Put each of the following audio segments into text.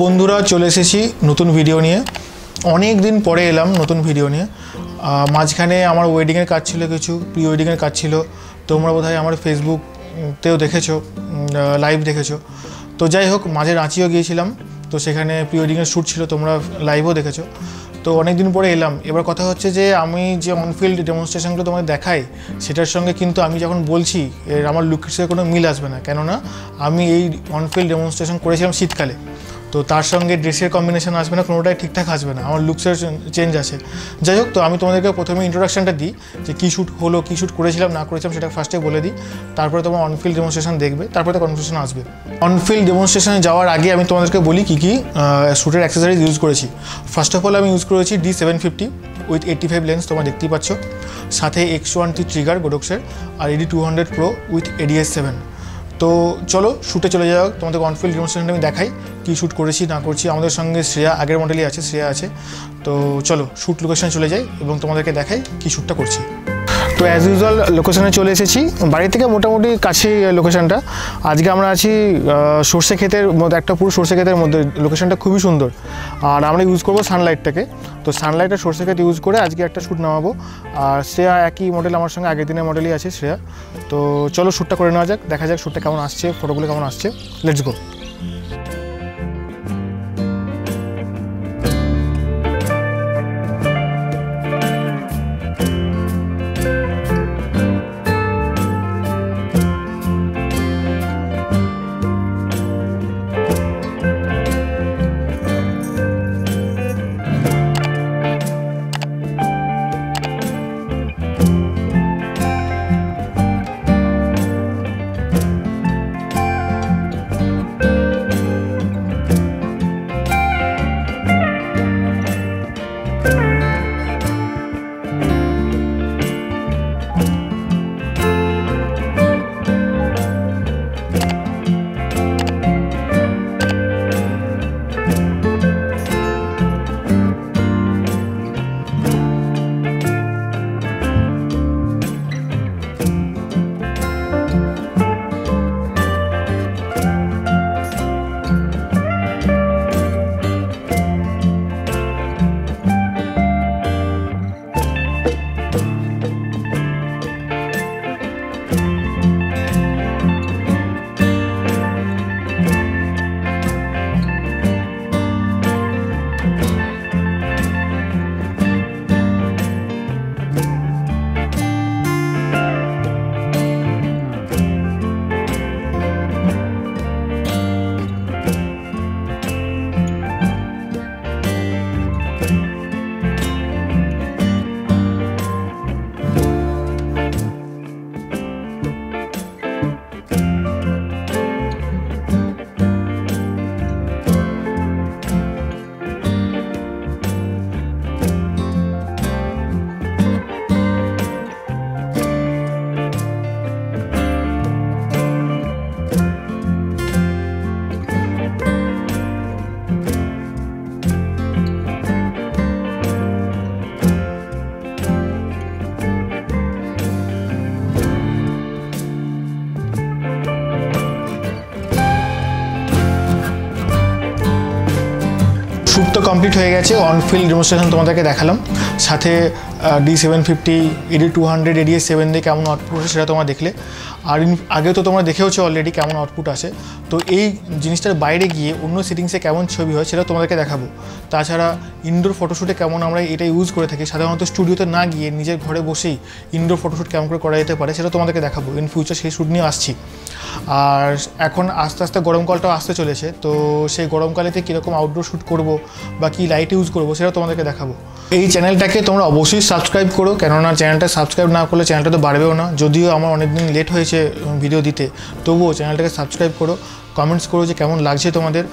বন্ধুরা চলে এসেছি নতুন ভিডিও নিয়ে। অনেক দিন পরে এলাম নতুন ভিডিও নিয়ে। মাঝখানে আমার ওয়েডিংয়ের কাজ ছিল, কিছু প্রি ওয়েডিংয়ের কাজ ছিল। তোমরা বোধহয় আমার ফেসবুকতেও দেখেছো, লাইভ দেখেছো। তো যাই হোক, মাঝে রাঁচিও গিয়েছিলাম, তো সেখানে প্রি ওয়েডিংয়ের শ্যুট ছিল, তোমরা লাইভও দেখেছো। তো অনেক দিন পরে এলাম। এবার কথা হচ্ছে যে আমি যে অনফিল্ড ডেমনস্ট্রেশনগুলো তোমাদের দেখাই, সেটার সঙ্গে কিন্তু আমি যখন বলছি আমার লুকের সাথে কোনো মিল আসবে না, কেননা আমি এই অনফিল্ড ডেমনস্ট্রেশন করেছিলাম শীতকালে। তো তার সঙ্গে ড্রেসের কম্বিনেশন আসবে না, কোনোটাই ঠিকঠাক আসবে না, আমার লুকসের চেঞ্জ আছে। যাই হোক, তো আমি তোমাদেরকে প্রথমে ইন্ট্রোডাকশানটা দিই যে কী শ্যুট হলো, কী শ্যুট করেছিলাম না করেছিলাম সেটা ফার্স্টে বলে দিই। তারপরে তোমার অনফিল্ড ডেমনস্ট্রেশন দেখবে, তারপরে তো কনভারসেশন আসবে। অনফিল্ড ডেমনস্ট্রেশনে যাওয়ার আগে আমি তোমাদেরকে বলি কী কী শ্যুটের অ্যাক্সেসরিজ ইউজ করেছি। ফার্স্ট অফ অল আমি ইউজ করেছি D750 উইথ 85 লেন্স, তোমরা দেখতেই পাচ্ছ। সাথে X1T ট্রিগার গোডক্সের, আর AD200 Pro উইথ ADS7। তো চলো শ্যুটে চলে যাও, তোমাদের অনফিল্ড ডেমনস্ট্রেশনটা আমি দেখাই কী শ্যুট করেছি না করছি। আমাদের সঙ্গে শ্রেয়া, আগের মডেলই আছে, শ্রেয়া আছে। তো চলো শ্যুট লোকেশনে চলে যাই এবং তোমাদেরকে দেখাই কী শ্যুটটা করছি। তো অ্যাজ ইউজুয়াল লোকেশনে চলে এসেছি, বাড়ি থেকে মোটামুটি কাছে লোকেশনটা। আজকে আমরা আছি সর্ষে ক্ষেতের মধ্যে, একটা পুরো সর্ষে ক্ষেতের মধ্যে। লোকেশনটা খুবই সুন্দর, আর আমরা ইউজ করবো সানলাইটটাকে। তো সানলাইটের সর্ষে ক্ষেত ইউজ করে আজকে একটা শ্যুট নামাবো। আর শ্রেয়া একই মডেল আমার সঙ্গে, আগের দিনের মডেলই আছে শ্রেয়া। তো চলো শ্যুটটা করে নেওয়া যাক, দেখা যাক শ্যুটটা কেমন আসছে, ফটোগুলো কেমন আসছে। Let's go. শ্যুট তো কমপ্লিট হয়ে গেছে, অনফিল্ড ডেমনস্ট্রেশন তোমাদেরকে দেখালাম, সাথে D750 AD200 ADS7 দিয়ে কেমন আউটপুট আসে সেটা তোমরা দেখলে। আর আগে তো তোমরা দেখেওছো অলরেডি কেমন আউটপুট আসে। তো এই জিনিসটার বাইরে গিয়ে অন্য সেটিংসে কেমন ছবি হয় সেটা তোমাদেরকে দেখাবো। তাছাড়া ইনডোর ফটোশ্যুটে কেমন আমরা এটা ইউজ করে থাকি, সাধারণত স্টুডিওতে না গিয়ে নিজের ঘরে বসেই ইনডোর ফটোশ্যুট কেমন করে করা যেতে পারে সেটা তোমাদেরকে দেখাবো। ইন ফিউচার সেই শ্যুট নিয়ে আসছি। আর এখন আস্তে আস্তে গরমকালটাও আসতে চলেছে, তো সেই গরমকালেতে কীরকম আউটডোর শ্যুট করবো বা কী লাইট ইউজ করবো সেটা তোমাদেরকে দেখাবো। এই চ্যানেলটাকে তোমরা অবশ্যই সাবস্ক্রাইব করো, কেননা চ্যানেলটা সাবস্ক্রাইব না করলে চ্যানেলটা তো বাড়বেও না। যদিও আমার অনেকদিন লেট হয়েছে ভিডিও দিতে, তবুও চ্যানেলটাকে সাবস্ক্রাইব করো, কমেন্টস করো যে কেমন লাগছে তোমাদের।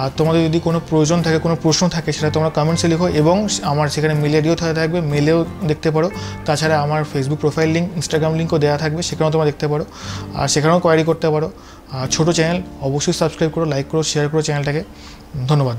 আর তোমাদের যদি কোনো প্রয়োজন থাকে, কোনো প্রশ্ন থাকে, সেটা তোমরা কমেন্টসে লিখো, এবং আমার সেখানে মেল আইডিও থাকবে, মেলেও দেখতে পারো। তাছাড়া আমার ফেসবুক প্রোফাইল লিঙ্ক, ইনস্টাগ্রাম লিঙ্কও দেওয়া থাকবে, সেখানেও তোমরা দেখতে পারো, আর সেখানেও কোয়ারি করতে পারো। আর ছোটো চ্যানেল, অবশ্যই সাবস্ক্রাইব করো, লাইক করো, শেয়ার করো চ্যানেলটাকে। ধন্যবাদ।